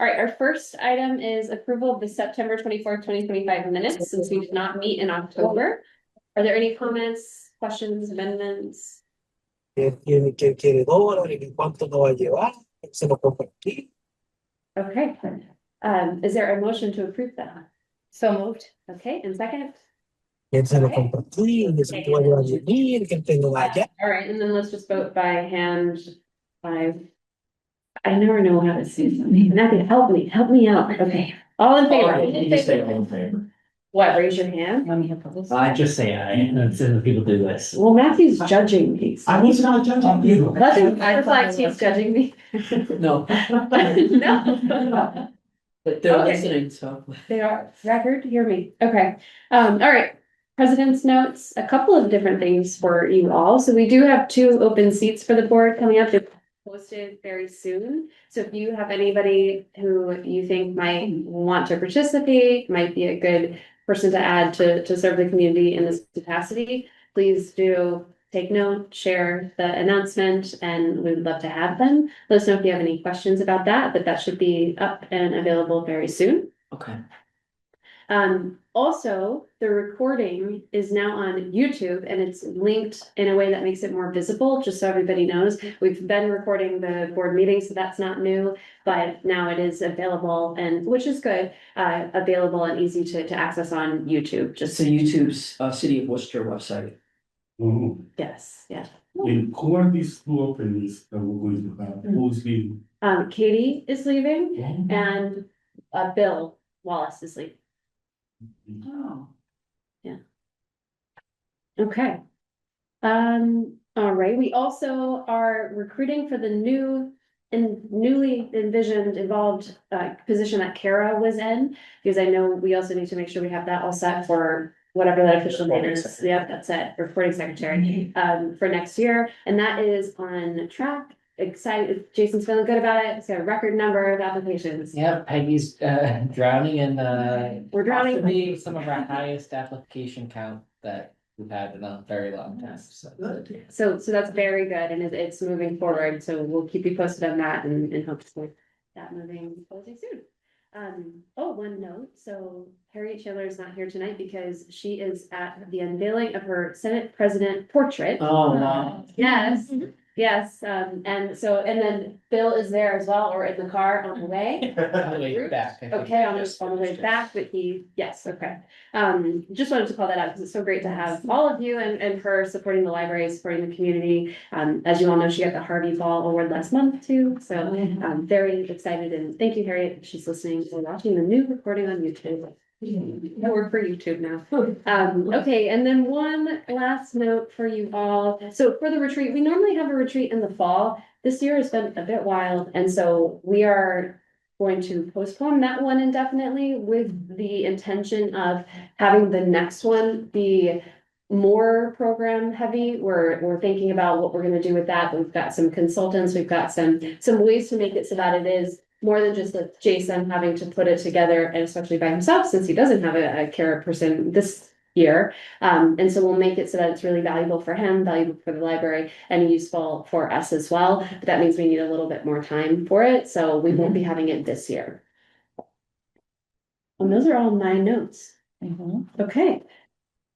All right, our first item is approval of the September 24th, 2025 minutes, since we did not meet in October. Are there any comments, questions, amendments? Que quedó ahora en cuánto nos va a llevar, se lo compartí. Okay, is there a motion to approve that? So moved. Okay, and second? Quién se lo Okay. compartí, que se lo va a llevar de mí, que tengo allá. All right, and then let's just vote by hand. I never know how to say something. Matthew, help me out. Okay, all in favor? You just say all in favor. What, raise your hand? Let me have this. I just say aye, and so people do this. Well, Matthew's judging me. I was not judging you. That reflects he's judging me. No. No. But they're Okay. listening, so. They are, record, hear me. Okay, all right. President's notes, a couple of different things for you all. So we do have 2 open seats for the board coming up. They're posted very soon. So if you have anybody who you think might want to participate, might be a good person to add to serve the community in this capacity, please do take note, share the announcement, and we would love to have them. Let us know if you have any questions about that, but that should be up and available very soon. Okay. Also, the recording is now on YouTube and it's linked in a way that makes it more visible, just so everybody knows. We've been recording the board meetings, so that's not new, but now it is available, and which is good, available and easy to access on YouTube, Just just, the YouTube's City of Worcester website. yes, yeah. And who are these 2 openings that we're going to have? Who's leaving? Katie is leaving and, Bill Wallace is leaving. Oh. Okay. All right, we also are recruiting for the newly envisioned involved position that Kara was in, because I know we also need to make sure we have that all set for whatever that official name is. Yeah, that's it, reporting secretary, for next year, and that is on track. Excited, Jason's feeling good about it. It's got a record number of applications. Yeah, Peggy's drowning in We're drowning. possibly some of our highest application count that we've had in a very long time, so. So that's very good, and it's moving forward, so we'll keep you posted on that and hope to see that moving soon. One note, so Harriet Schiller is not here tonight because she is at the unveiling of her Senate President portrait. Oh, wow. Yes, yes, and then Bill is there as well, or in the car on the way. On the way back. I think. Okay, on the way back, but yes, okay. Just wanted to call that out because it's so great to have all of you and her supporting the library, supporting the community. As you all know, she got the Harvey Ball Award last month too, so I'm very excited, and thank you, Harriet, if she's listening or watching the new recording on YouTube. I work for YouTube now. Okay, and then one last note for you all. So for the retreat, we normally have a retreat in the fall. This year has been a bit wild, and so we are going to postpone that one indefinitely with the intention of having the next one be more program heavy. We're thinking about what we're gonna do with that. We've got some consultants, we've got some ways to make it so that it is more than just with Jason having to put it together, and especially by himself, since he doesn't have a care person this year. And so we'll make it so that it's really valuable for him, valuable for the library, and useful for us as well. But that means we need a little bit more time for it, so we won't be having it this year. And those are all my notes. Okay,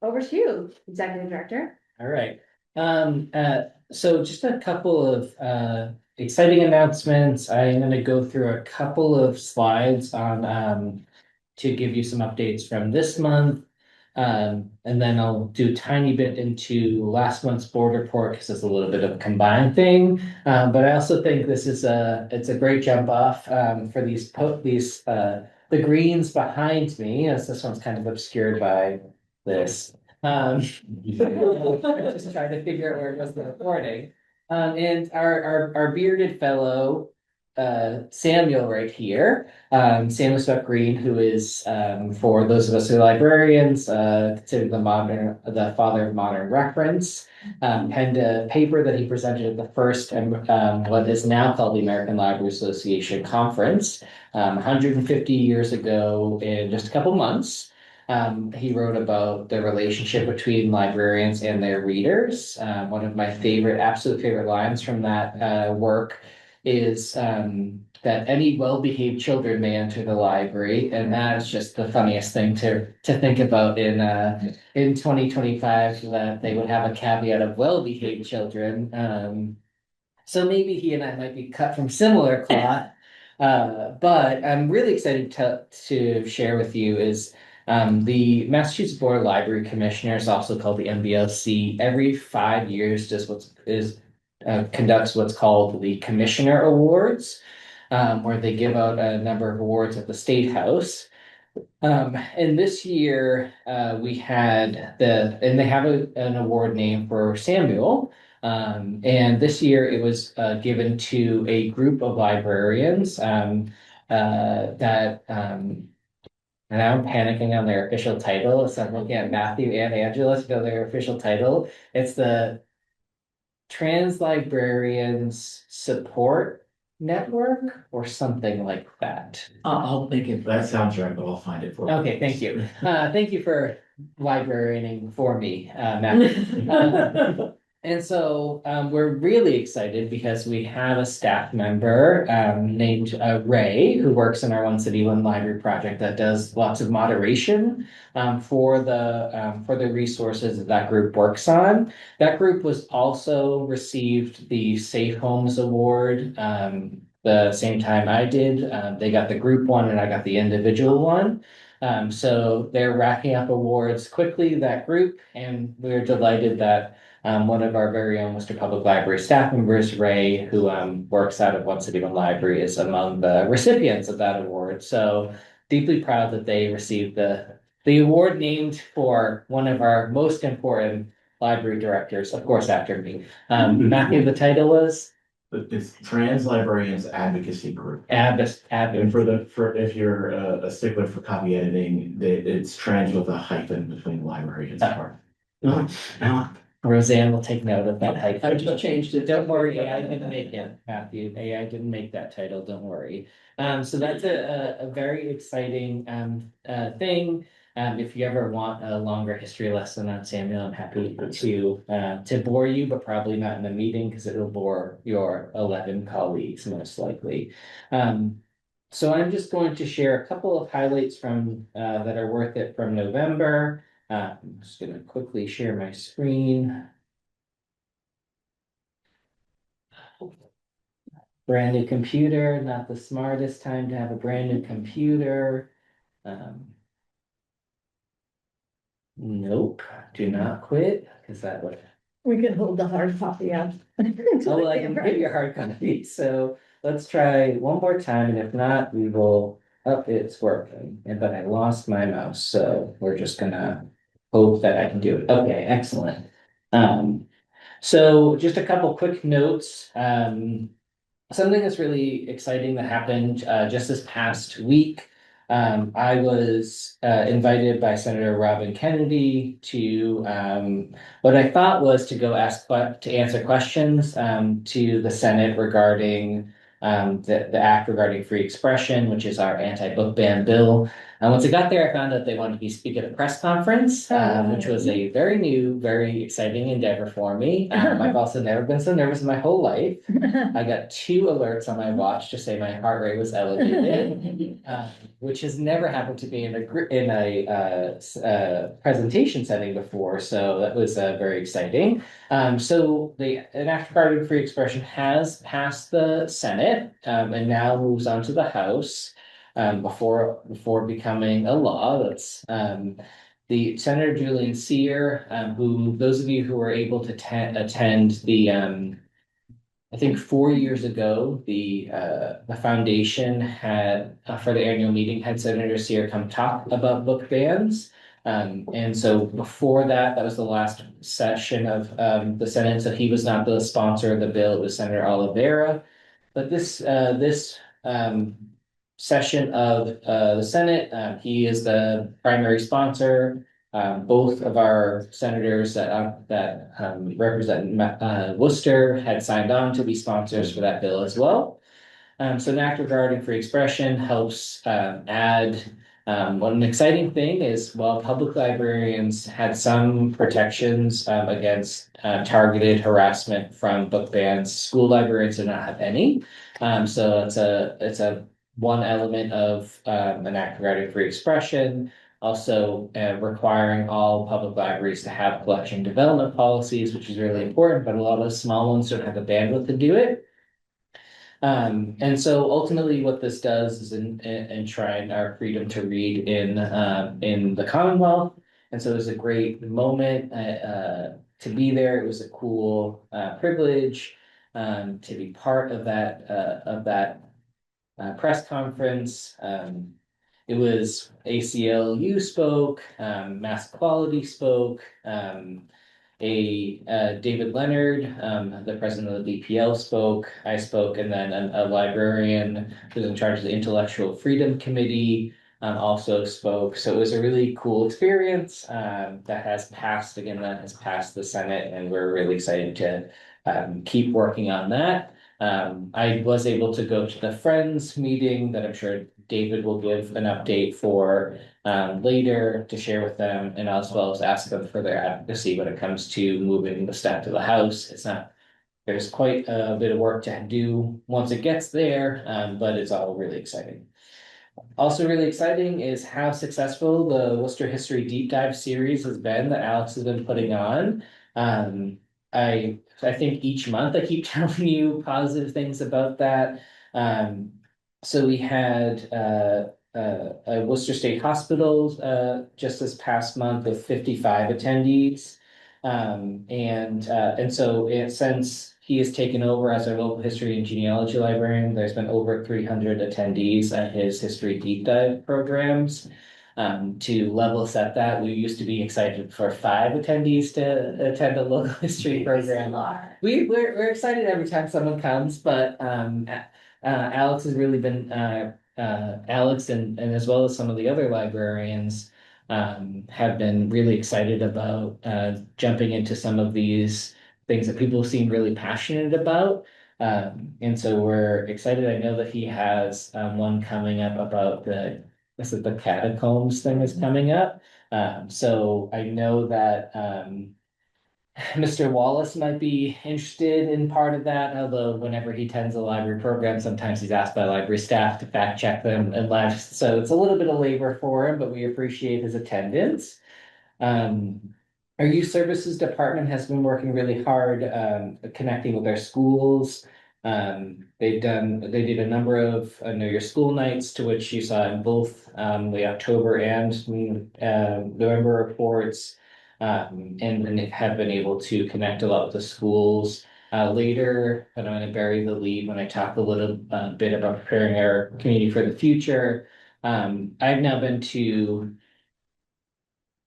over to you, Executive Director. All right, so just a couple of exciting announcements. I'm gonna go through a couple of slides on to give you some updates from this month. And then I'll do a tiny bit into last month's board report because it's a little bit of a combined thing. But I also think this is it's a great jump off for the greens behind me, as this one's kind of obscured by this. Just trying to figure out where it was the recording. And our bearded fellow, Samuel right here, Samuel Sweat Green, who is, for those of us who are librarians, considered the father of modern reference, penned a paper that he presented at the first, what is now called the American Library Association Conference, 150 years ago in just a couple months. He wrote about the relationship between librarians and their readers. One of my absolute favorite lines from that work is that any well-behaved children may enter the library, and that is just the funniest thing to think about in 2025, that they would have a caveat of well-behaved children. So maybe he and I might be cut from similar cloth. But I'm really excited to share with you is the Massachusetts Board of Library Commissioners, also called the MBLC, every 5 years conducts what's called the Commissioner Awards, where they give out a number of awards at the State House. And this year, we had and they have an award named for Samuel. And this year it was given to a group of librarians and now I'm panicking on their official title. So I'm looking at Matthew and Angela to know their official title. It's the Trans Librarians Support Network or something like that. I'll make it, that sounds right, but I'll find it for you. Okay, thank you. Thank you for librarianing for me, Matt. And so we're really excited because we have a staff member named Ray, who works in our One City, One Library project that does lots of moderation for the resources that group works on. That group was also received the Safe Homes Award the same time I did. They got the group one and I got the individual one. So they're racking up awards quickly, that group, and we're delighted that one of our very own Worcester Public Library staff members, Ray, who works out of One City, One Library, is among the recipients of that award. So deeply proud that they received the award named for one of our most important library directors, of course, after me. Matthew, the title was? But it's Trans Librarians Advocacy Group. And Advocate. for if you're a stickler for copy editing, it's trans with a hyphen between library and part. Roseanne will take note of that. I just changed it. Don't worry, AI didn't make it, Matthew. AI didn't make that title, don't worry. So that's a very exciting thing. If you ever want a longer history lesson on Samuel, I'm happy to bore you, but probably not in the meeting because it'll bore your 11 colleagues most likely. So I'm just going to share a couple of highlights from that are worth it from November. I'm just gonna quickly share my screen. Brand new computer, not the smartest time to have a brand new computer. Nope, do not quit, because that would. We can hold the hard copy up. Oh, well, I can give you a hard copy, so let's try one more time, and if not, we will, oh, it's working, but I lost my mouse, so we're just gonna hope that I can do it. Okay, excellent. So just a couple quick notes. Something that's really exciting that happened just this past week. I was invited by Senator Robin Kennedy to what I thought was to go to answer questions to the Senate regarding the act regarding free expression, which is our anti-book ban bill. And once I got there, I found out they wanted me to speak at a press conference, which was a very new, very exciting endeavor for me. I've also never been so nervous in my whole life. I got 2 alerts on my watch to say my heart rate was elevated, which has never happened to me in a presentation setting before. So that was very exciting. So an act regarding free expression has passed the Senate and now moves on to the House. Before becoming a law. That's the Senator Julian Sear, who those of you who were able to attend the I think 4 years ago, the foundation had for the annual meeting had Senator Sear come talk about book bans. And so before that was the last session of the Senate. So he was not the sponsor of the bill, it was Senator Oliveira. But this session of the Senate. He is the primary sponsor. Both of our senators that represent Worcester had signed on to be sponsors for that bill as well. So an act regarding free expression helps add One exciting thing is while public librarians had some protections against targeted harassment from book bans, school librarians do not have any. So it's a one element of an act regarding free expression. Also, requiring all public libraries to have collection development policies, which is really important, but a lot of small ones don't have the bandwidth to do it. And so ultimately what this does is enshrine our freedom to read in the Commonwealth. And so it was a great moment to be there. It was a cool privilege to be part of that press conference. It was ACLU spoke, Mass Quality spoke, David Leonard, the president of the BPL spoke, I spoke, and then a librarian who's in charge of the Intellectual Freedom Committee also spoke. So it was a really cool experience that has passed the Senate, and we're really excited to keep working on that. I was able to go to the Friends meeting that I'm sure David will give an update for later to share with them, and as well as ask them for their advocacy when it comes to moving the staff to the House. There's quite a bit of work to do once it gets there, but it's all really exciting. Also really exciting is how successful the Worcester History Deep Dive series has been that Alex has been putting on. I think each month I keep telling you positive things about that. So we had Worcester State Hospital just this past month with 55 attendees. And so since he has taken over as our local history and genealogy librarian, there's been over 300 attendees at his history deep dive programs. To level set that, we used to be excited for 5 attendees to attend a local history program. We're excited every time someone comes, but Alex has really been Alex and as well as some of the other librarians have been really excited about jumping into some of these things that people seem really passionate about. And so we're excited. I know that he has one coming up about the catacombs thing is coming up. So I know that Mr. Wallace might be interested in part of that, although whenever he attends a library program, sometimes he's asked by library staff to fact check them and live. So it's a little bit of labor for him, but we appreciate his attendance. Our youth services department has been working really hard connecting with our schools. They did a number of Know Your School nights, to which you saw in both the October and November reports. And have been able to connect a lot with the schools. Later, but I'm going to bury the lead when I talk a little bit about preparing our community for the future. I've now been to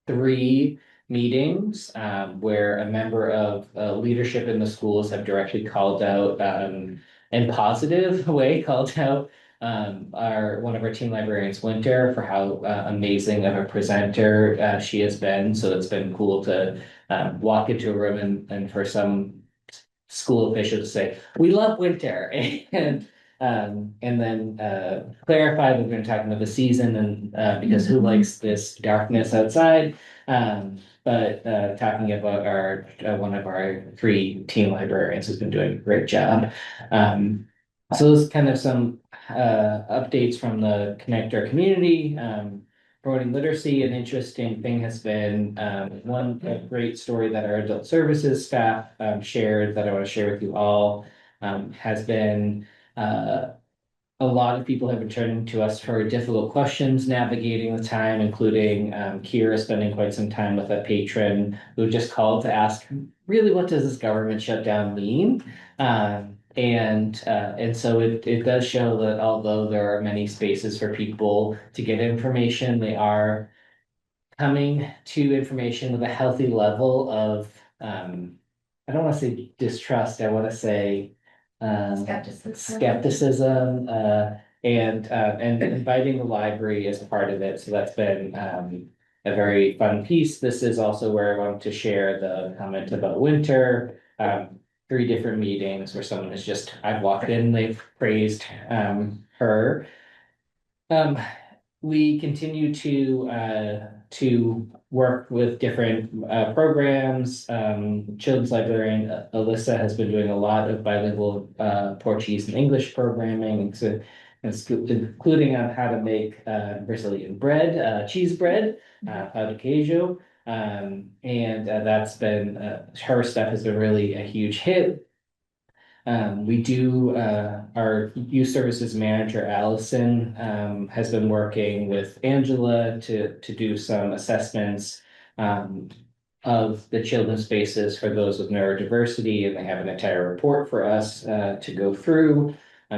3 meetings where a member of leadership in the schools have directly called out in positive way called out one of our team librarians, Winter, for how amazing of a presenter she has been. So it's been cool to walk into a room and for some school official to say, "We love Winter," and then clarify that we're going to talk about the season and because who likes this darkness outside? But talking about our one of our 3 team librarians who's been doing a great job. So those kind of some updates from the connector community. Promoting literacy, an interesting thing has been one great story that our adult services staff shared that I want to share with you all has been a lot of people have been turning to us for difficult questions, navigating the time, including Kira spending quite some time with a patron who just called to ask, really, what does this government shutdown mean? And so it does show that although there are many spaces for people to get information, they are coming to information with a healthy level of I don't want to say distrust, I want to say skepticism, and inviting the library is part of it. So that's been a very fun piece. This is also where I wanted to share the comment about Winter. 3 different meetings where someone is just, I've walked in, they've praised her. we continue to work with different programs. Children's librarian Alyssa has been doing a lot of bilingual Portuguese and English programming, so including on how to make Brazilian bread, cheese bread, pão de queijo. And that's been her stuff has been really a huge hit. We do, our youth services manager, Allison, has been working with Angela to do some assessments of the children's spaces for those with neurodiversity, and they have an entire report for us to go through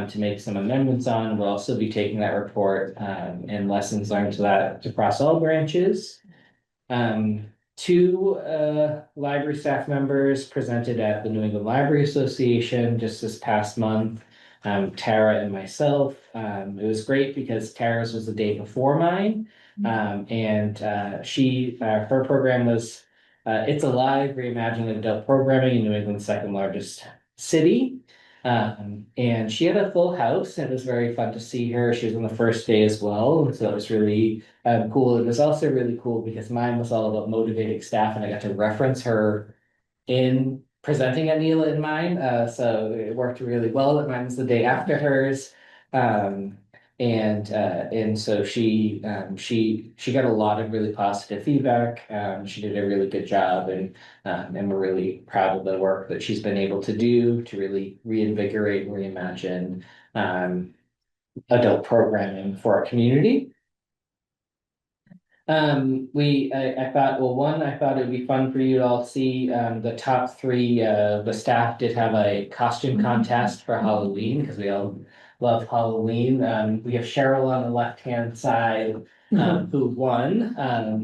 to make some amendments on. We'll also be taking that report and lessons learned to that across all branches. Two library staff members presented at the New England Library Association just this past month, Tara and myself. It was great because Tara's was the day before mine. And her program was It's Alive, Reimagining Adult Programming in New England's second largest city. And she had a full house, and it was very fun to see her. She was on the first day as well, so it was really cool. It was also really cool because mine was all about motivating staff, and I got to reference her in presenting at Neela in mine. So it worked really well that mine was the day after hers. And so she got a lot of really positive feedback. She did a really good job, and we're really proud of the work that she's been able to do to really reinvigorate and reimagine adult programming for our community. I thought, well, one, I thought it'd be fun for you to all see the top three. The staff did have a costume contest for Halloween because we all love Halloween. We have Cheryl on the left-hand side, who won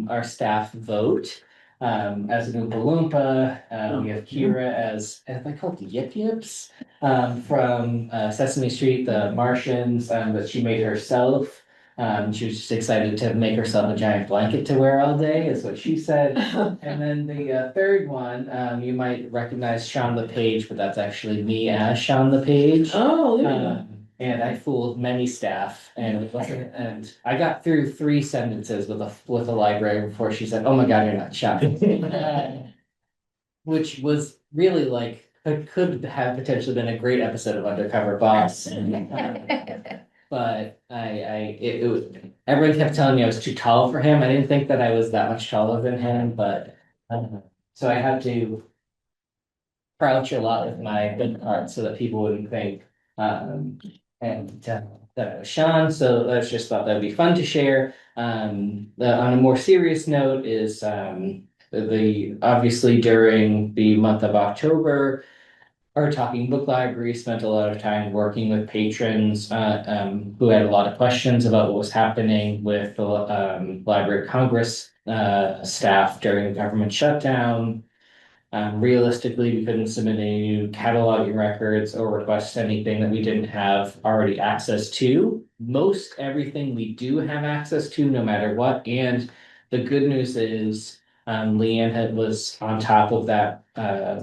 our staff vote as an Oompa Loompa. We have Kira as I call it Yip Yips from Sesame Street, the Martians that she made herself. She was just excited to make herself a giant blanket to wear all day, is what she said. And then the third one, you might recognize Sean LePage, but that's actually me as Sean LePage. Oh, there you go. And I fooled many staff, and I got through 3 sentences with a librarian before she said, "Oh my God, you're not Sean," which was really like it could have potentially been a great episode of Undercover Boss. But it was, everyone kept telling me I was too tall for him. I didn't think that I was that much taller than him, but so I had to crouch a lot with my good part so that people wouldn't think that it was Sean. So I just thought that'd be fun to share. On a more serious note is the obviously during the month of October, our Talking Book Library spent a lot of time working with patrons who had a lot of questions about what was happening with the Library of Congress staff during the government shutdown. Realistically, we couldn't submit any new cataloging records or request anything that we didn't have already access to. Most everything we do have access to, no matter what. And the good news is Leanne was on top of that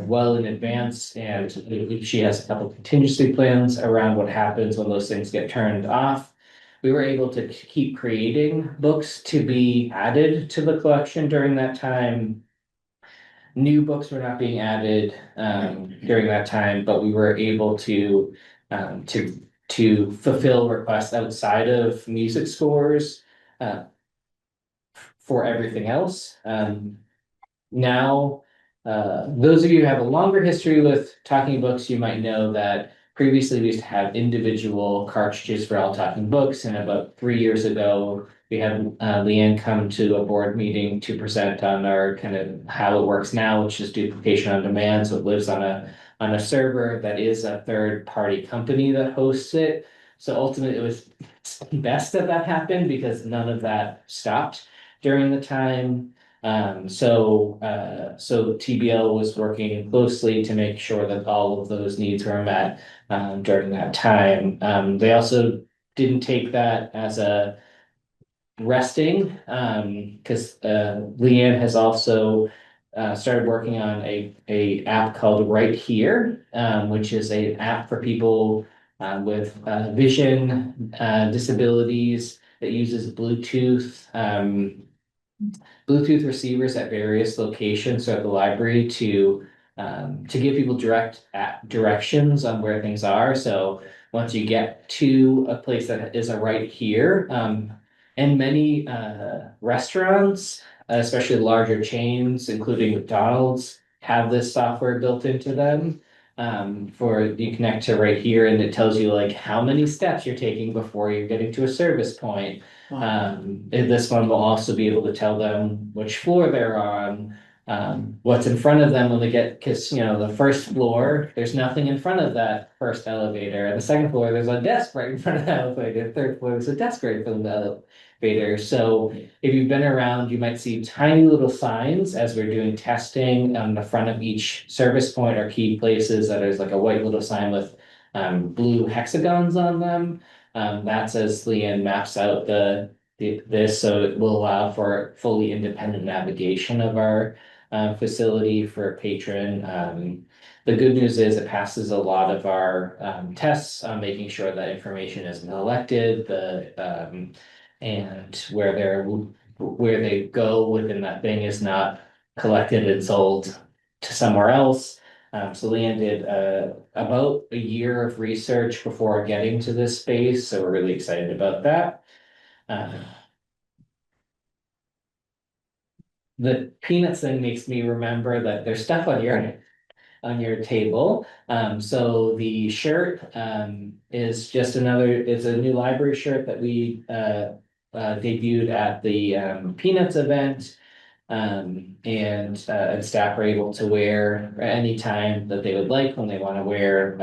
well in advance, and she has a couple contingency plans around what happens when those things get turned off. We were able to keep creating books to be added to the collection during that time. New books were not being added during that time, but we were able to fulfill requests outside of music scores for everything else. Now, those of you who have a longer history with Talking Books, you might know that previously we used to have individual cartridges for all Talking Books, and about 3 years ago, we had Leanne come to a board meeting to present on our kind of how it works now, which is duplication on demand. So it lives on a server that is a third-party company that hosts it. So ultimately, it was best that happened because none of that stopped during the time. So TBL was working closely to make sure that all of those needs were met during that time. They also didn't take that as a resting because Leanne has also started working on a app called Right Here, which is an app for people with vision disabilities that uses Bluetooth receivers at various locations throughout the library to give people directions on where things are. So once you get to a place that is a right here, and many restaurants, especially larger chains, including McDonald's, have this software built into them. For you connect to right here, and it tells you like how many steps you're taking before you're getting to a service point. And this one will also be able to tell them which floor they're on, what's in front of them when they get, because the first floor, there's nothing in front of that first elevator. And the second floor, there's a desk right in front of the elevator. Third floor, there's a desk right in front of the elevator. So if you've been around, you might see tiny little signs as we're doing testing on the front of each service point or key places that there's like a white little sign with blue hexagons on them. That's as Leanne maps out this, so it will allow for fully independent navigation of our facility for a patron. The good news is it passes a lot of our tests on making sure that information is collected, and where they go within that thing is not collected and sold to somewhere else. So Leanne did about a year of research before getting to this space, so we're really excited about that. The peanuts thing makes me remember that there's stuff on your table. So the shirt is just it's a new library shirt that we debuted at the Peanuts event. And staff are able to wear anytime that they would like when they want to wear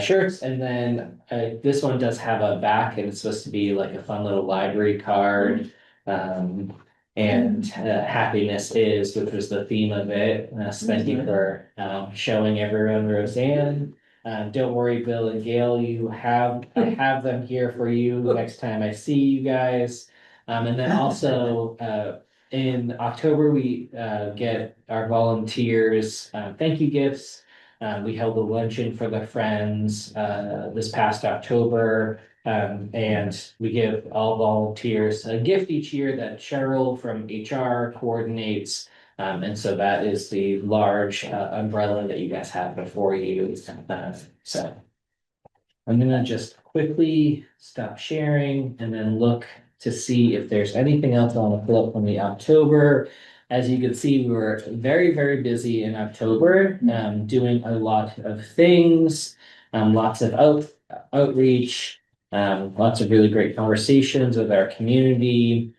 shirts. And then this one does have a back, and it's supposed to be like a fun little library card. And happiness is, which was the theme of it. So thank you for showing everyone Roseanne. Don't worry, Bill and Gail, I have them here for you next time I see you guys. And then also in October, we get our volunteers thank you gifts. We held a luncheon for the friends this past October. And we give all volunteers a gift each year that Cheryl from HR coordinates. And so that is the large umbrella that you guys have before you. So I'm gonna just quickly stop sharing and then look to see if there's anything else I want to pull up from the October. As you can see, we were very, very busy in October, doing a lot of things, lots of outreach, lots of really great conversations with our community.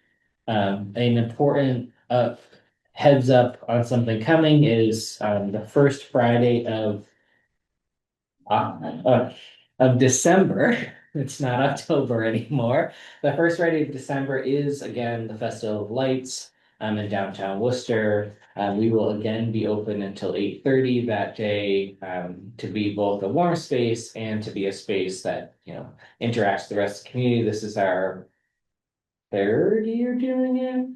An important heads up on something coming is the first Friday of December. It's not October anymore. The first Friday of December is again the Festival of Lights in downtown Worcester. We will again be open until 8:30 that day to be both a warm space and to be a space that interacts with the rest of the community. This is our third year doing it.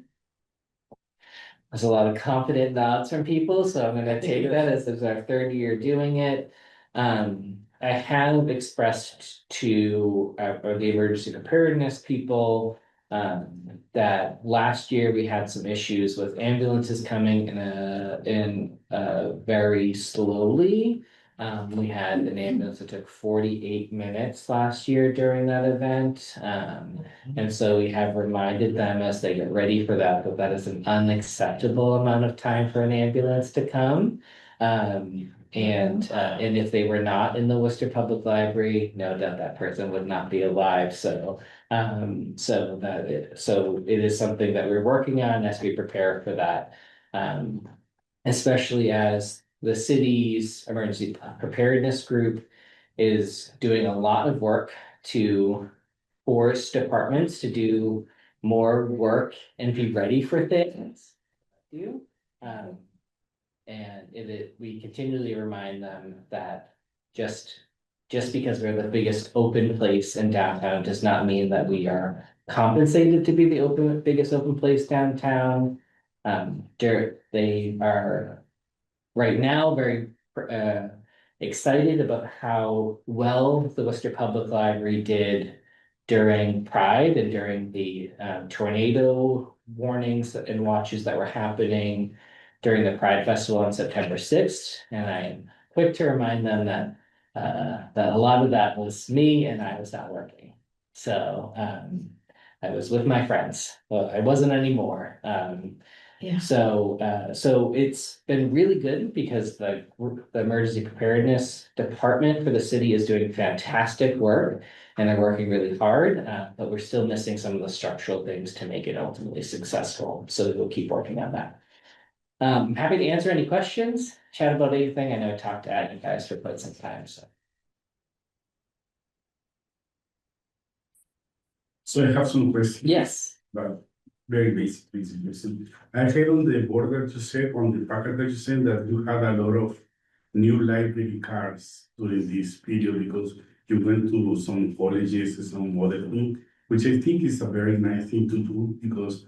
There's a lot of confident nods from people, so I'm gonna take that as it's our third year doing it. I have expressed to the emergency preparedness people that last year we had some issues with ambulances coming in very slowly. We had an ambulance that took 48 minutes last year during that event. And so we have reminded them as they get ready for that that is an unacceptable amount of time for an ambulance to come. And if they were not in the Worcester Public Library, no doubt that person would not be alive. So it is something that we're working on as we prepare for that. Especially as the city's emergency preparedness group is doing a lot of work to force departments to do more work and be ready for things. And we continually remind them that just because we're the biggest open place in downtown does not mean that we are compensated to be the biggest open place downtown. They are right now very excited about how well the Worcester Public Library did during Pride and during the tornado warnings and watches that were happening during the Pride Festival on September 6th. And I am quick to remind them that a lot of that was me and I was not working. So I was with my friends. Well, I wasn't anymore. Yeah. So it's been really good because the emergency preparedness department for the city is doing fantastic work. And they're working really hard, but we're still missing some of the structural things to make it ultimately successful. So we'll keep working on that. Happy to answer any questions, chat about anything. I know I talked to you guys for quite some time, so. So I have some questions. Yes. But very basic question. I heard on the board that you said, on the packet that you said that you had a lot of new library cards during this period because you went to some colleges and some other thing, which I think is a very nice thing to do because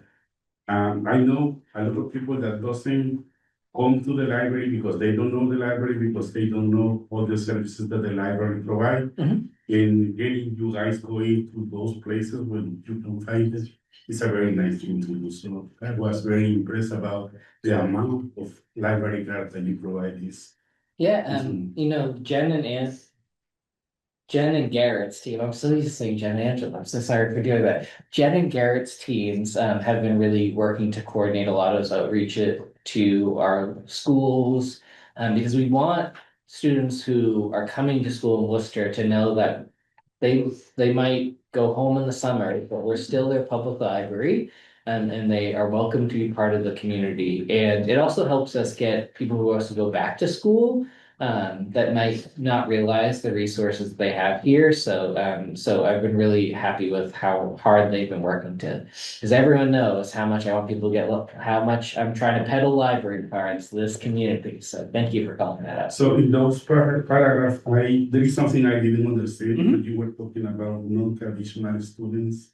I know a lot of people that doesn't come to the library because they don't know the library, because they don't know all the services that the library provide. Mhm. And getting you guys going to those places when you can find it is a very nice thing to do. So I was very impressed about the amount of library cards that you provide this. Yeah, Mhm. you know, Jen and Garrett's team, I'm so used to saying Jen and Angela, I'm so sorry for doing that. Jen and Garrett's teams have been really working to coordinate a lot of those outreach to our schools. Because we want students who are coming to school in Worcester to know that they might go home in the summer, but we're still their public library. And they are welcome to be part of the community. And it also helps us get people who also go back to school that might not realize the resources they have here. So I've been really happy with how hard they've been working to, because everyone knows how much I want people to get, how much I'm trying to peddle library cards to this community. So thank you for calling that out. So in those paragraph, there is something I didn't understand Mhm. when you were talking about non-traditional students,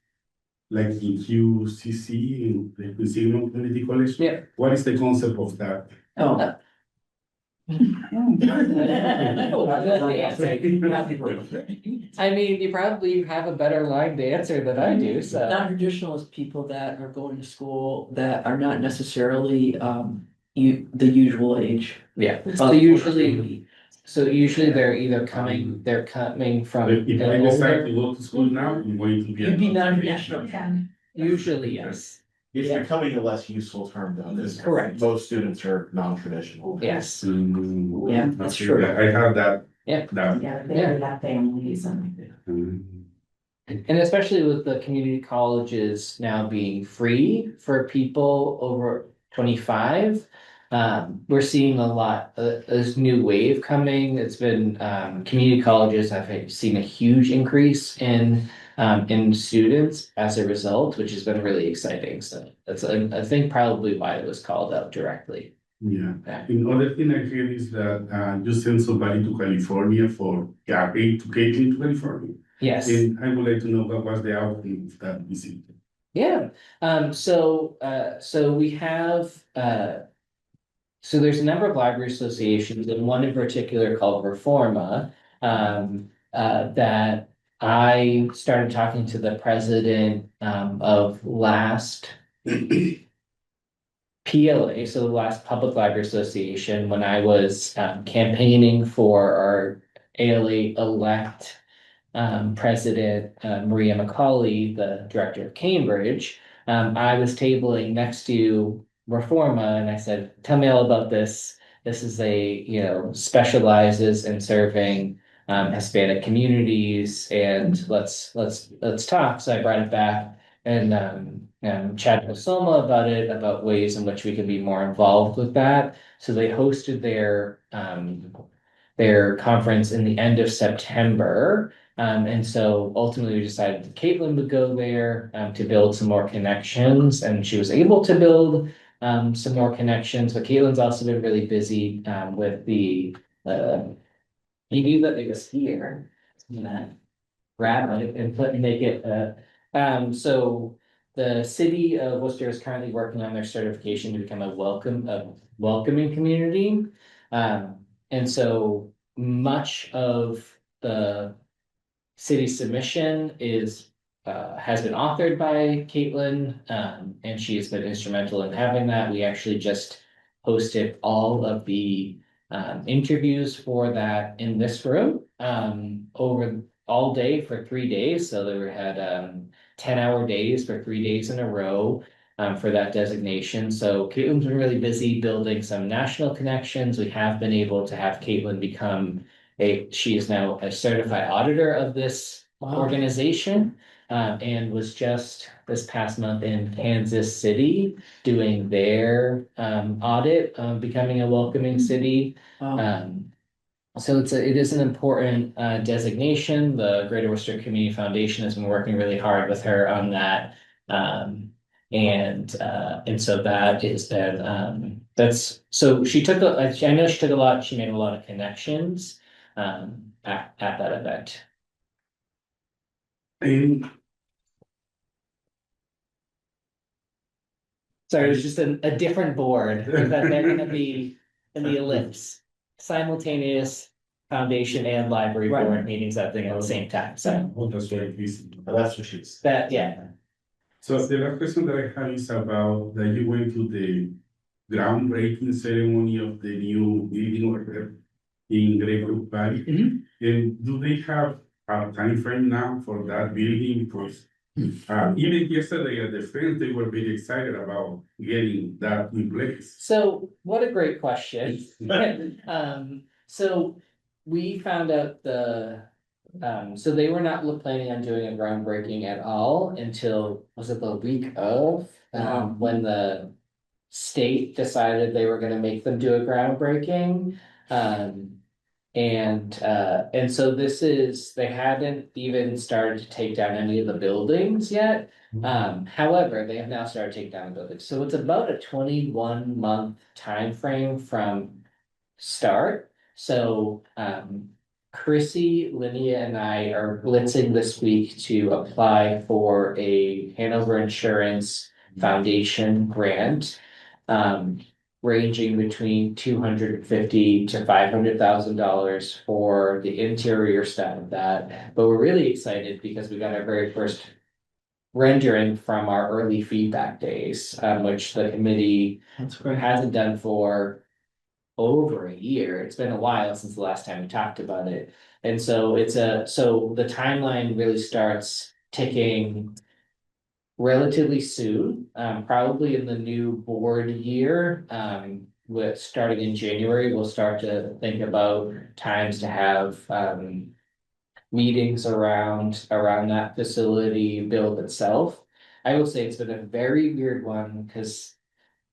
like in QCC, in the Quincy Community College. Yeah. What is the concept of that? Oh. I mean, you probably have a better line to answer than I do, so. Non-traditional is people that are going to school that are not necessarily the usual age. Yeah, So usually they're coming from. If I an decide older- to go to school now, I'm going to be. You'd be non-traditional. Usually, yes, It's Yeah. becoming a less useful term though, because Correct. most students are non-traditional. yes. Yeah, that's true. I have that. Yeah. That. Yeah, they Yeah. have families and. And especially with the community colleges now being free for people over 25. We're seeing a lot, this new wave coming. It's been, community colleges have seen a huge increase in students as a result, which has been really exciting. So that's, I think, probably why it was called out directly. Yeah. Yeah. Another thing I hear is that you send somebody to California for to Caitlin to California. Yes. And I would like to know what was the outcome of that visit. Yeah, so we have, so there's a number of library associations, and one in particular called Reforma, that I started talking to the president, of last PLA, so the last Public Library Association, when I was, campaigning for our ALA elect president, Maria McCauley, the director of Cambridge, I was tabling next to Reforma and I said, tell me all about this. This is specializes in serving Hispanic communities and let's talk. So I brought it back and chatted with Soma about it, about ways in which we can be more involved with that. So they hosted their conference in the end of September. And so ultimately we decided that Caitlin would go there to build some more connections, and she was able to build some more connections. But Caitlin's also been really busy with the he knew that it was here. Grab it and make it so the city of Worcester is currently working on their certification to become a welcoming community. And so much of the city submission is has been authored by Caitlin, and she has been instrumental in having that. We actually just hosted all of the interviews for that in this room over all day for 3 days. So they had 10-hour days for 3 days in a row for that designation. So Caitlin's been really busy building some national connections. We have been able to have Caitlin become she is now a certified auditor of this organization. And was just this past month in Kansas City doing their audit of becoming a welcoming city. So it is an important designation. The Greater Worcester Community Foundation has been working really hard with her on that. And so that has been that's so she took I know she took a lot, she made a lot of connections at that event. And Sorry, it was just a different board that they're gonna be in the ellipse. Simultaneous foundation and library Right. board meetings at the same time, so oh, that's very busy. That's what she's. that, yeah. So the last question that I have is about that you went to the groundbreaking ceremony of the new building over there in Greyhound Valley. Mhm. And do they have a time frame now for that building? Because even yesterday at the friends, they were very excited about getting that in place. So what a great question. So we found out so they were not planning on doing a groundbreaking at all until, was it the week of? When the state decided they were gonna make them do a groundbreaking. And so they hadn't even started to take down any of the buildings yet. However, they have now started taking down the buildings. So it's about a 21-month time frame from start. So Chrissy, Linnea, and I are blitzing this week to apply for a Hanover Insurance Foundation grant. Ranging between $250,000 to $500,000 for the interior stuff of that. But we're really excited because we got our very first rendering from our early feedback days, which the committee That's great. hasn't done for over a year. It's been a while since the last time we talked about it. And so so the timeline really starts ticking relatively soon, probably in the new board year. With starting in January, we'll start to think about times to have meetings around that facility build itself. I will say it's been a very weird one because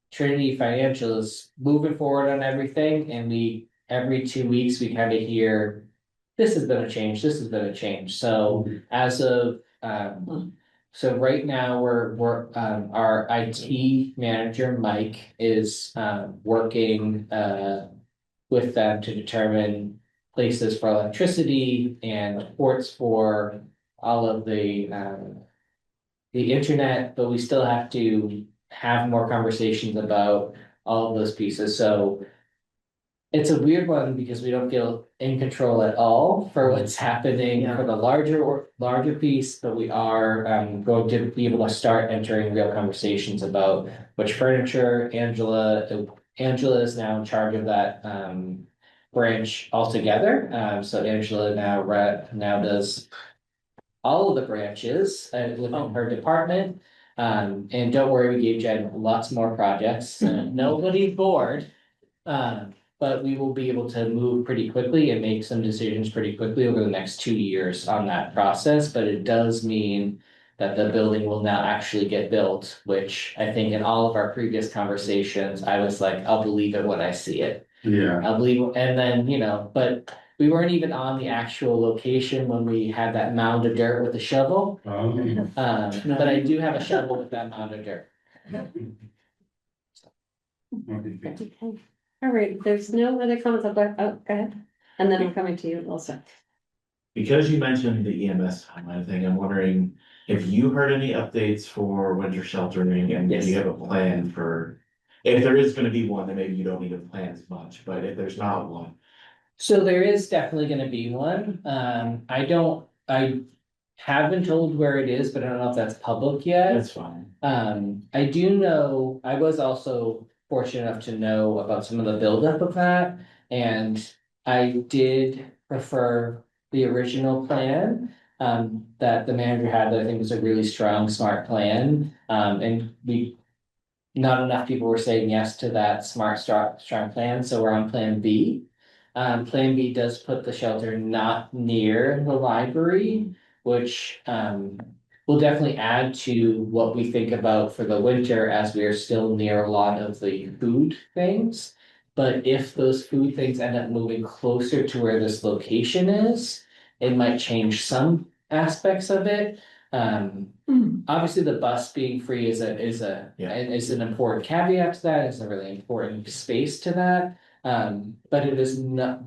Trinity Financial is moving forward on everything, and every 2 weeks we kind of hear this has been a change, this has been a change. So as of so right now our IT manager, Mike, is working with them to determine places for electricity and ports for all of the internet, but we still have to have more conversations about all of those pieces. So it's a weird one because we don't feel in control at all for what's happening for the larger piece, but we are going to be able to start entering real conversations about which furniture. Angela is now in charge of that branch altogether. So Angela now does all of the branches within her department. And don't worry, we gave Jen lots more projects. Nobody's bored. But we will be able to move pretty quickly and make some decisions pretty quickly over the next 2 years on that process. But it does mean that the building will now actually get built, which I think in all of our previous conversations, I was like, I'll believe it when I see it. Yeah. I'll believe, and then, but we weren't even on the actual location when we had that mound of dirt with the shovel. But I do have a shovel with that mound of dirt. Okay. Okay. All right, there's no other comments. Go ahead. And then I'm coming to you also. Because you mentioned the EMS timeline thing, I'm wondering if you heard any updates for winter sheltering and if you have a plan for, if there is gonna be one, then maybe you don't need to plan as much, but if there's not one. So there is definitely gonna be one. have been told where it is, but I don't know if that's public yet. That's fine. I do know, I was also fortunate enough to know about some of the buildup of that. And I did prefer the original plan, that the manager had, that I think was a really strong, smart plan. And not enough people were saying yes to that smart, strong plan, so we're on Plan B. Plan B does put the shelter not near the library, which will definitely add to what we think about for the winter, as we are still near a lot of the food things. But if those food things end up moving closer to where this location is, it might change some aspects of it. Obviously, the bus being free Yeah. is an important caveat to that, is a really important space to that. But it is not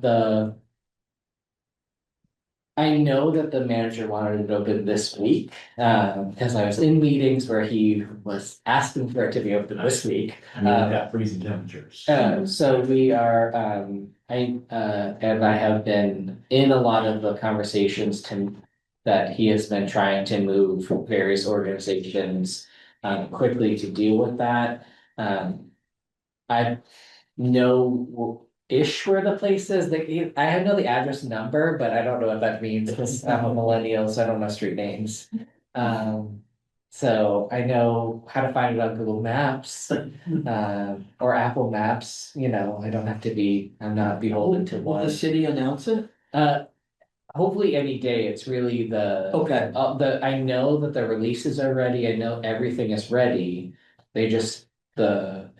I know that the manager wanted it open this week, because I was in meetings where he was asking for it to be open this week. I mean, we've got freezing temperatures. So we are, and I have been in a lot of the conversations that he has been trying to move various organizations quickly to deal with that. I know-ish where the place is, I know the address number, but I don't know what that means, because I'm a millennial, so I don't know street names. So I know how to find it on Google Maps, or Apple Maps, I don't have to I'm not beholden to Will the one. city announce it? Hopefully any day, it's really Okay. I know that the releases are ready, I know everything is ready. They just, the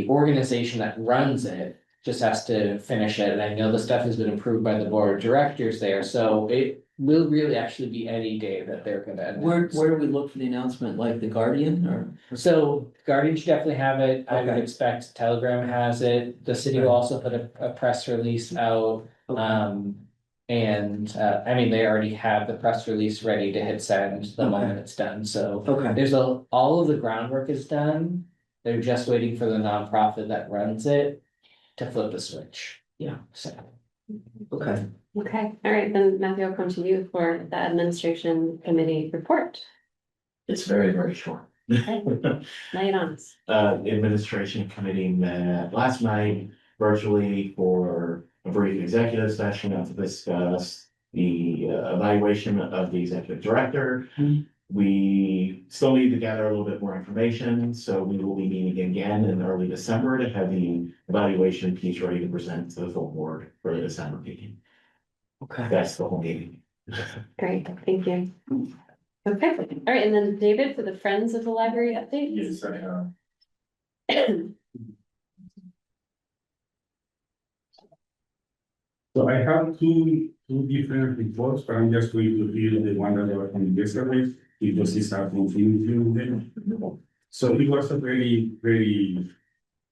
organization that runs it just has to finish it, and I know the stuff has been approved by the board of directors there, so it will really actually be any day that they're gonna Where announce. do we look for the announcement, like the Guardian or? So Guardian should definitely have it, I would Okay. expect Telegram has it, the city will also put a press release out. And I mean, they already have the press release ready to hit send the moment it's done, so. Okay, All of the groundwork is done, they're just waiting for the nonprofit that runs it to flip the switch. Yeah. So, okay. Okay, all right, then Matthew, I'll come to you for the administration committee report. It's very, very short. Lay it on us. Administration committee met last night virtually for a brief executive session to discuss the evaluation of the executive director. We still need to gather a little bit more information, so we will be meeting again in early December to have the evaluation piece ready to present to the full board for the December meeting. Okay. That's the whole meeting. Great, thank you. Okay, all right, and then David for the Friends of the Library update. Yes, I have. So I have two different reports, but I'm just going to read the one that was from yesterday, because it's a continuity of them. So it was a very, very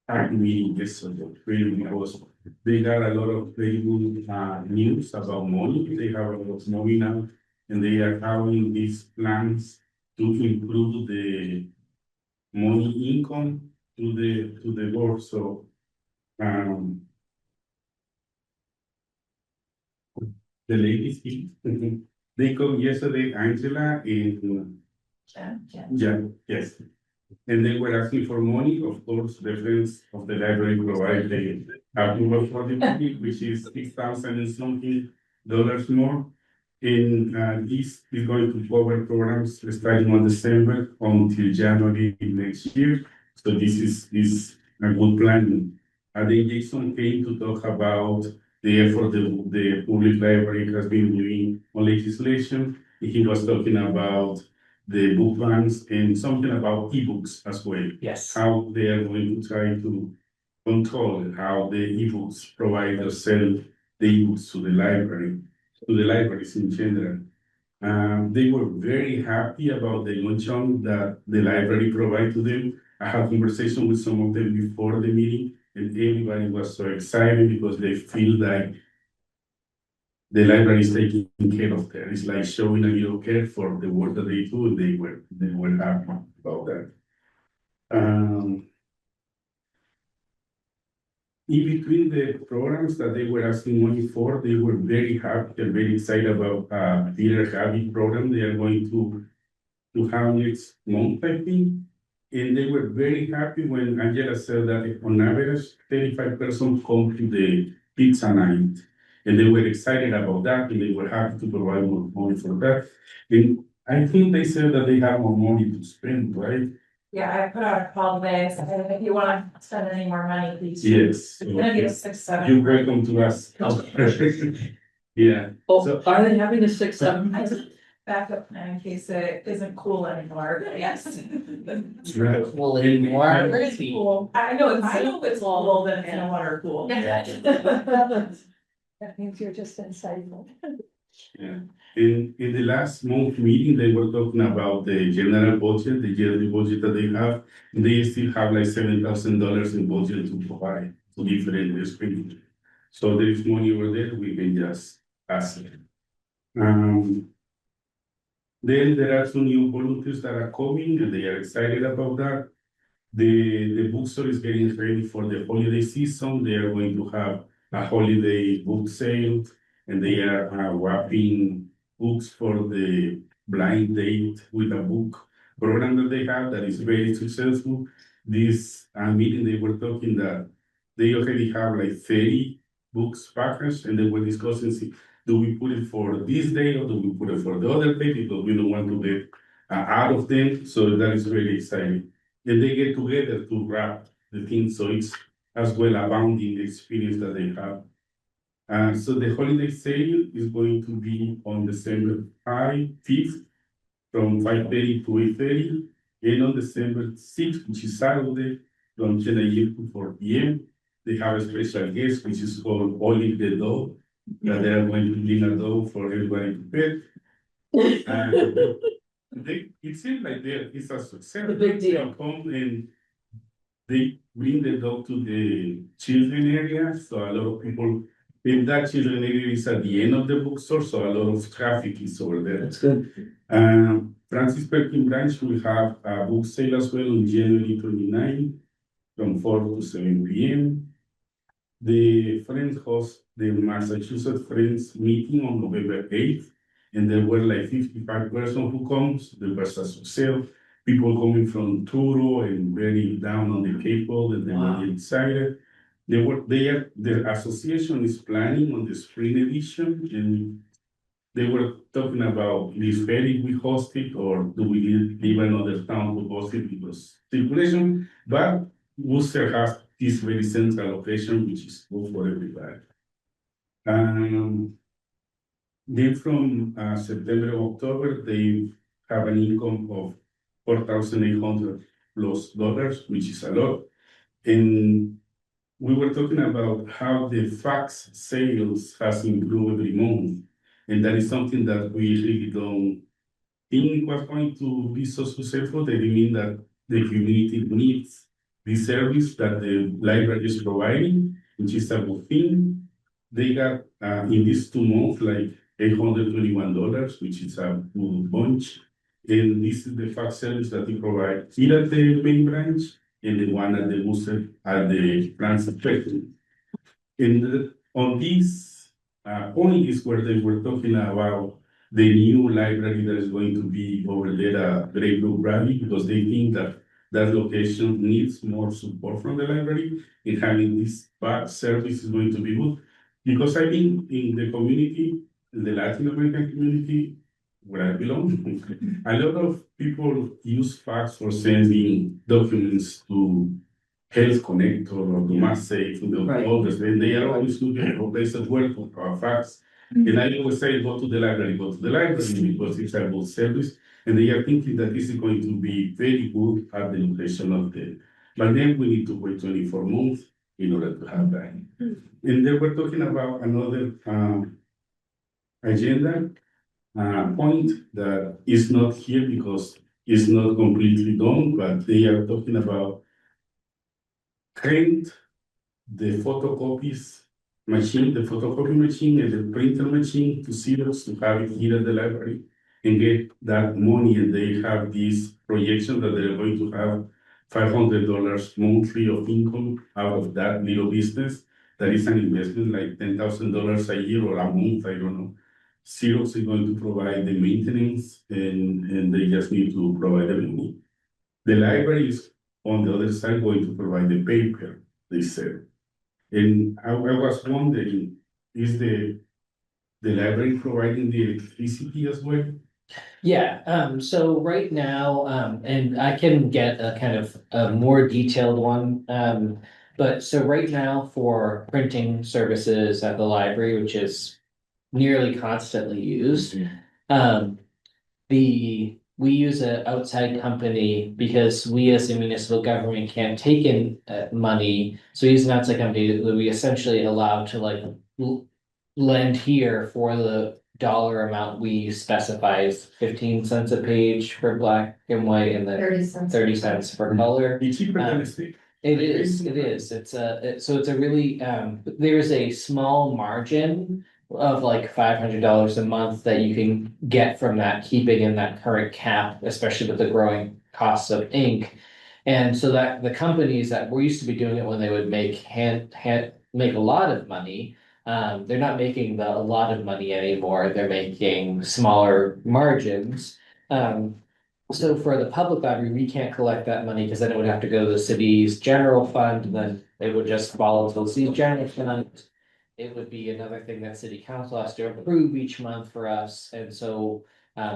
hard meeting yesterday, really, because they got a lot of very good news about money. They have a lot of money now, and they are having these plans to improve the money income to the board. So the ladies, they come yesterday, Angela and Jan, yes. And they were asking for money, of course, the friends of the library provide the approval for the money, which is $6,000 and something more. And this is going to cover programs starting on December until January next year. So this is a good plan. Then Jason came to talk about the effort the public library has been doing on legislation. He was talking about the book bans and something about ebooks as well. Yes. How they are going to try to control how the ebooks provide or sell the ebooks to the libraries in general. They were very happy about the luncheon that the library provided to them. I had conversation with some of them before the meeting, and everybody was so excited because they feel like the library is taking care of them. It's like showing a little care for the work that they do, and they were happy about that. in between the programs that they were asking money for, they were very happy and very excited about Peter Gavi program they are going to have next month, I think. And they were very happy when Angela said that on average, 35% come to the pizza night. And they were excited about that and they were happy to provide more money for that. And I think they said that they have more money to spend, right? Yeah, I put out a call today, so if you wanna spend any more money, please. Yes. It's gonna be a 6-7. You're welcome to us. Yeah. Oh, So- are they having a 6-7? I took backup plan in case it isn't cool anymore, but yes. Right. Well, anymore. It is cool. I know it's cool, then it's no water cool. That means you're just insightful. Yeah, in the last month meeting, they were talking about the general budget, the yearly budget that they have. And they still have like $7,000 in budget to provide to different screenings. So there is money over there, we can just ask it. Then there are some new volunteers that are coming and they are excited about that. The bookstore is getting ready for the holiday season. They are going to have a holiday book sale and they are wrapping books for the blind date with a book program that they have that is very successful. This meeting, they were talking that they already have like 30 books packaged and they were discussing, do we put it for this day or do we put it for the other day because we don't want to get out of them. So that is really exciting. And they get together to wrap the thing, so it's as well a bonding experience that they have. So the holiday sale is going to be on December 5th from 5:30 to 8:30, and on December 6th, which is Saturday, from 10 a.m. to 4 p.m. They have a special guest, which is called Olive the Dog, that they are going to bring a dog for everybody to pet. It seems like it's a success. A big deal. They come and they bring the dog to the children area, so a lot of people, in that children area is at the end of the bookstore, so a lot of traffic is over there. That's good. Francis Perkins Branch will have a book sale as well on January 29 from 4 to 7 p.m. The Friends host the Massachusetts Friends meeting on November 8th, and there were like 55 persons who comes. There was a success. People coming from Truro and very down on the Cape Cod, and they were excited. The association is planning on the spring edition, and they were talking about this ferry we host it, or do we leave another town to host it because circulation, but Worcester has this very central location, which is good for everybody. Then from September, October, they have an income of $4,800 plus, which is a lot. And we were talking about how the fax sales has improved every month. And that is something that we really don't think was going to be so successful. They mean that the community needs the service that the library is providing, which is a good thing. They got in these 2 months like $821, which is a good bunch. And this is the fax service that they provide here at the main branch and the one at the Worcester at the Francis Perkins. And on this point is where they were talking about the new library that is going to be over there at Great Brook Valley, because they think that that location needs more support from the library, and having this fax service is going to be good. Because I think in the community, the Latin American community, where I belong, a lot of people use fax for sending documents to Health Connect or to MassSafe, Right. all this, and they are always looking for places where to fax. And I always say, go to the library, because it's a good service. And they are thinking that this is going to be very good at the location of the, but then we need to wait 24 months in order to have that. And they were talking about another agenda point that is not here because it's not completely done, but they are talking about print the photocopies machine, the photocopy machine and the printer machine to Xerox to have it here at the library and get that money. And they have this projection that they're going to have $500 monthly of income out of that little business. That is an investment like $10,000 a year or a month, I don't know. Xerox is going to provide the maintenance and they just need to provide the money. The library is on the other side going to provide the paper, they said. And I was wondering, is the library providing the electricity as well? Yeah, so right now, and I can get a kind of a more detailed one. But so right now for printing services at the library, which is nearly constantly used. Um, we use an outside company because we as a municipal government can't take in money. So we use an outside company that we essentially allow to like lend here for the dollar amount we specify is 15 cents a page for black and white and then 30 cents. 30 cents for color. It's cheaper than a stick. It is, so it's a really, there's a small margin of like $500 a month that you can get from that, keeping in that current cap, especially with the growing costs of ink. And so that the companies that were used to be doing it when they would make make a lot of money, they're not making a lot of money anymore. They're making smaller margins. So for the public library, we can't collect that money because then it would have to go to the city's general fund, and then it would just follow to the city's general fund. It would be another thing that city council has to approve each month for us, and so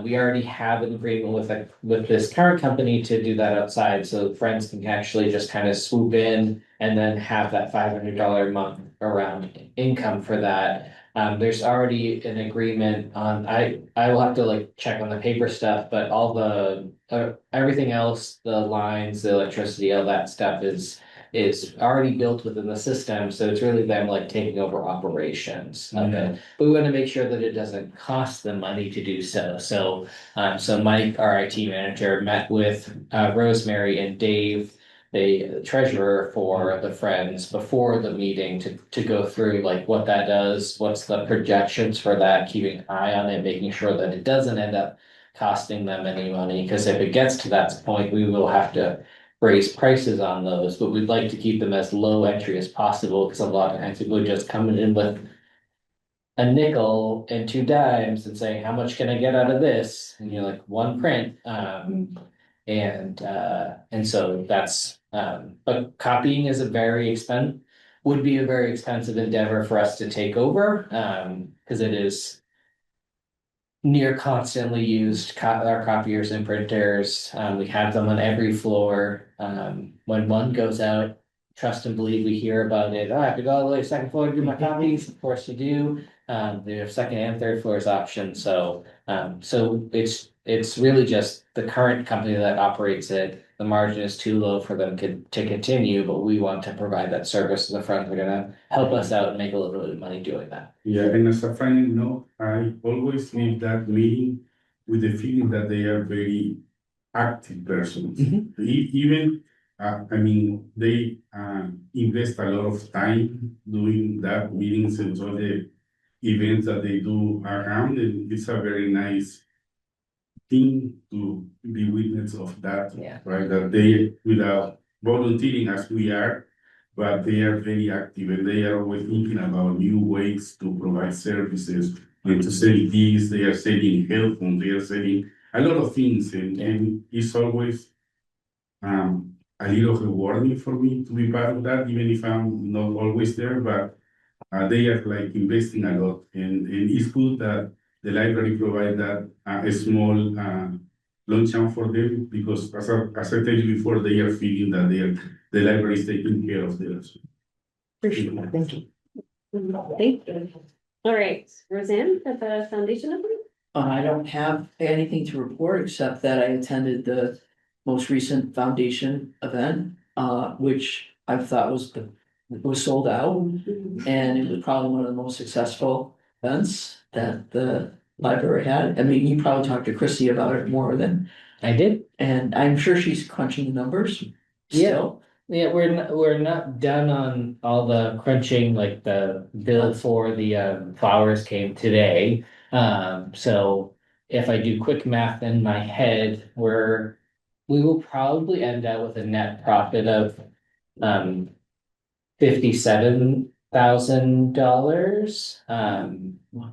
we already have an agreement with this current company to do that outside, so friends can actually just kind of swoop in and then have that $500 a month around income for that. There's already an agreement on, I will have to like check on the paper stuff, but all the, everything else, the lines, the electricity, all that stuff is already built within the system, so it's really them like taking over operations of it. But we want to make sure that it doesn't cost them money to do so. So Mike, our IT manager, met with Rosemary and Dave, the treasurer for the Friends before the meeting to go through like what that does, what's the projections for that, keeping an eye on it, making sure that it doesn't end up costing them any money, because if it gets to that point, we will have to raise prices on those, but we'd like to keep them as low entry as possible, because a lot of times people are just coming in with a nickel and 2 dimes and saying, how much can I get out of this? And you're like, one print. And so that's, but copying is would be a very expensive endeavor for us to take over, because it is near constantly used, our copiers and printers. We have them on every floor. When one goes out, trust and believe we hear about it. Oh, I have to go all the way to the second floor to do my copies. Of course you do. They have second and third floors options. So it's really just the current company that operates it. The margin is too low for them to continue, but we want to provide that service to the front. They're gonna help us out and make a little bit of money doing that. Yeah, and as a final note, I always leave that meeting with the feeling that they are very active persons. Even, I mean, they invest a lot of time doing that meetings and all the events that they do around, and it's a very nice thing to be witness of that. Yeah. Right, that they, without volunteering as we are, but they are very active and they are always thinking about new ways to provide services and to sell these. They are selling headphones, they are selling a lot of things, and it's always a little rewarding for me to be part of that, even if I'm not always there, but they are like investing a lot, and it's good that the library provide that a small luncheon for them, because as I told you before, they are feeling that the library is taking care of theirs. For sure. Thank you. Thank you. All right, Roseanne, at the foundation update? I don't have anything to report except that I attended the most recent foundation event, which I thought was sold out. And it was probably one of the most successful events that the library had. I mean, you probably talked to Chrissy about it more than, I did. and I'm sure she's crunching the numbers still. Yeah, we're not done on all the crunching, like the bill for the flowers came today. So if I do quick math in my head, we're we will probably end up with a net profit of, um, $57,000.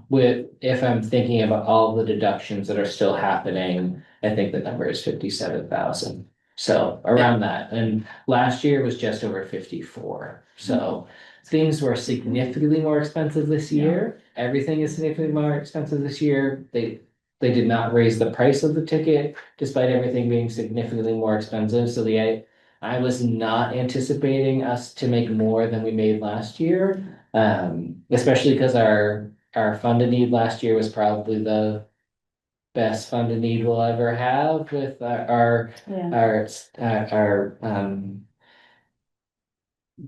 With, if I'm thinking about all the deductions that are still happening, I think the number is 57,000. So around that, and last year was just over 54, so things were significantly more expensive this year. Everything is significantly more expensive this year. They did not raise the price of the ticket despite everything being significantly more expensive, so I was not anticipating us to make more than we made last year. Especially because our funded need last year was probably the best funded need we'll ever have with our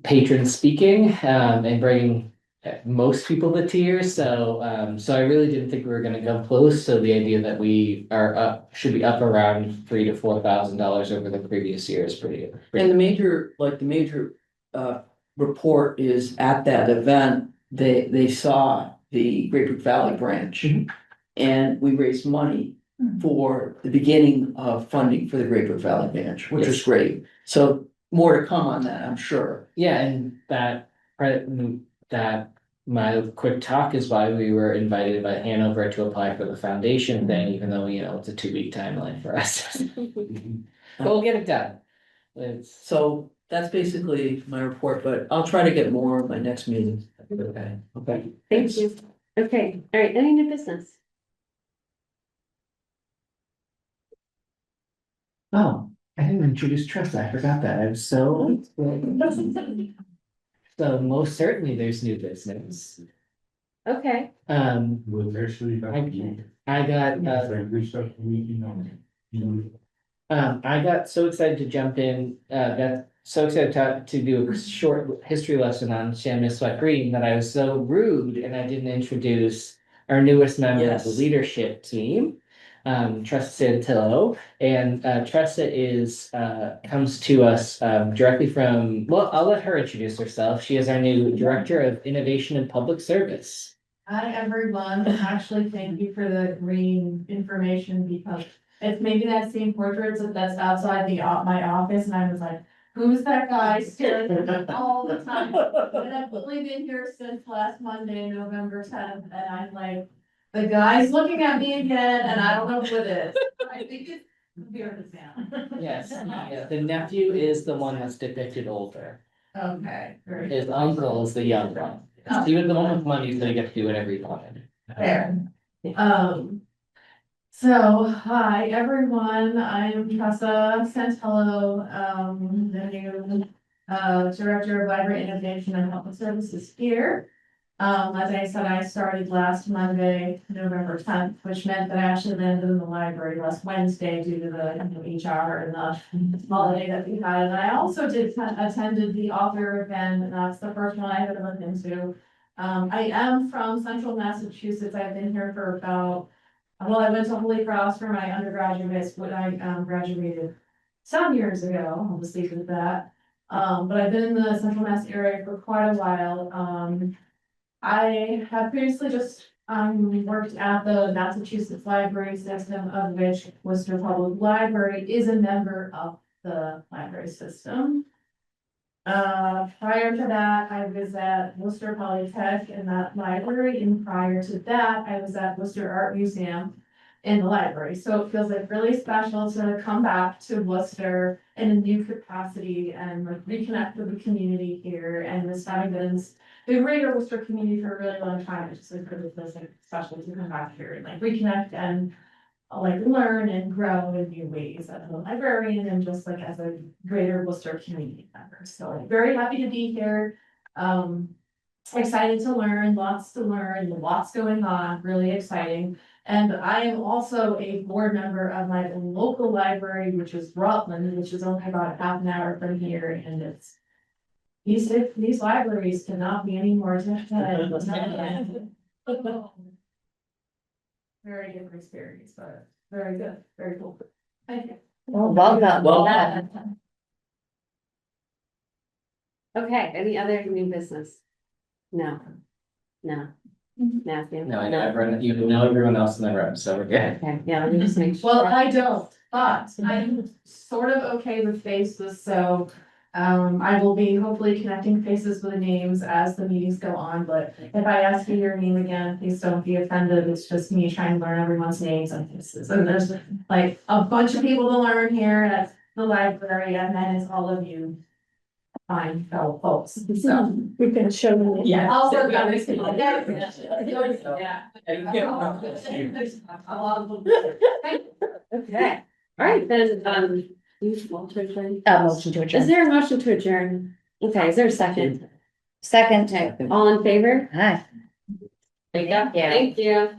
patrons speaking, and bringing most people to tears. So I really didn't think we were gonna come close. So the idea that we are up, should be up around $3,000 to $4,000 over the previous year is pretty. And the major report is at that event, they saw the Great Brook Valley branch. Mhm. And we raised money for the beginning of funding for the Great Brook Valley branch, which was Yes. great. So more to come on that, I'm sure. Yeah, and that my quick talk is why we were invited by Hanover to apply for the foundation thing, even though, it's a 2-week timeline for us. But we'll get it done. It's, So that's basically my report, but I'll try to get more at my next meeting. okay, okay. Thank you. Okay, all right, any new business? Oh, I didn't introduce Tressa, I forgot that, I'm so. So most certainly there's new business. Okay, Will actually have to. I got, Reach out to me, I got so excited to jump in, got so excited to do a short history lesson on Samuel Sweat Green that I was so rude and I didn't introduce our newest member of the Yes. leadership team, Tressa Santillo. And Tressa comes to us directly from, well, I'll let her introduce herself. She is our new Director of Innovation and Public Service. Hi, everyone. Actually, thank you for the green information because it's maybe that same portrait that's outside my office and I was like, who's that guy staring at me all the time? And I've only been here since last Monday, November 10th, and I'm like, the guy's looking at me again and I don't know who it is. I think it's the bearded man. Yes, yeah, the nephew is the one that's depicted older. Okay, very His uncle is the young one. He was the one with money, so he got to do whatever he wanted. fair. So, hi, everyone, I'm Tressa Santello, the new Director of Library Innovation and Public Services here. As I said, I started last Monday, November 10th, which meant that I actually landed in the library last Wednesday due to the HR and the holiday that we had. And I also attended the author event, and that's the first one I had looked into. I am from Central Massachusetts. I've been here for about, well, I went to Holy Cross for my undergraduate, when I graduated some years ago, I'll just leave it at that. But I've been in the Central Mass area for quite a while. I have previously just worked at the Massachusetts Library System, of which Worcester Public Library is a member of the library system. Prior to that, I was at Worcester Polytech in that library, and prior to that, I was at Worcester Art Museum in the library. So it feels like really special to come back to Worcester in a new capacity and like reconnect with the community here. And this having been the greater Worcester community for a really long time, it's just like really feels like special to come back here and like reconnect and like learn and grow in new ways as a librarian and just like as a greater Worcester community member. So I'm very happy to be here. Excited to learn, lots going on, really exciting. And I am also a board member of my local library, which is Rutland, which is only about half an hour from here, and it's these libraries cannot be any more different. Very different experience, but very good, very cool. Thank you. well done. Well, Okay, any other new business? No. Matthew? No, I know everyone, you know everyone else in the room, so we're good. Okay, yeah, let me just make sure. Well, I don't. But I'm sort of okay with faces, so I will be hopefully connecting faces with names as the meetings go on, but if I ask you your name again, please don't be offended. It's just me trying to learn everyone's names and faces. And there's like a bunch of people to learn here at the library, and then it's all of you fine fellow folks, so. We can show them. Yeah. I'll work on this. Okay, all right, then, motion to adjourn. Motion to Is adjourn. there a motion to adjourn? Okay, is there a second? Second. All in favor? Hi. There you go. Thank you.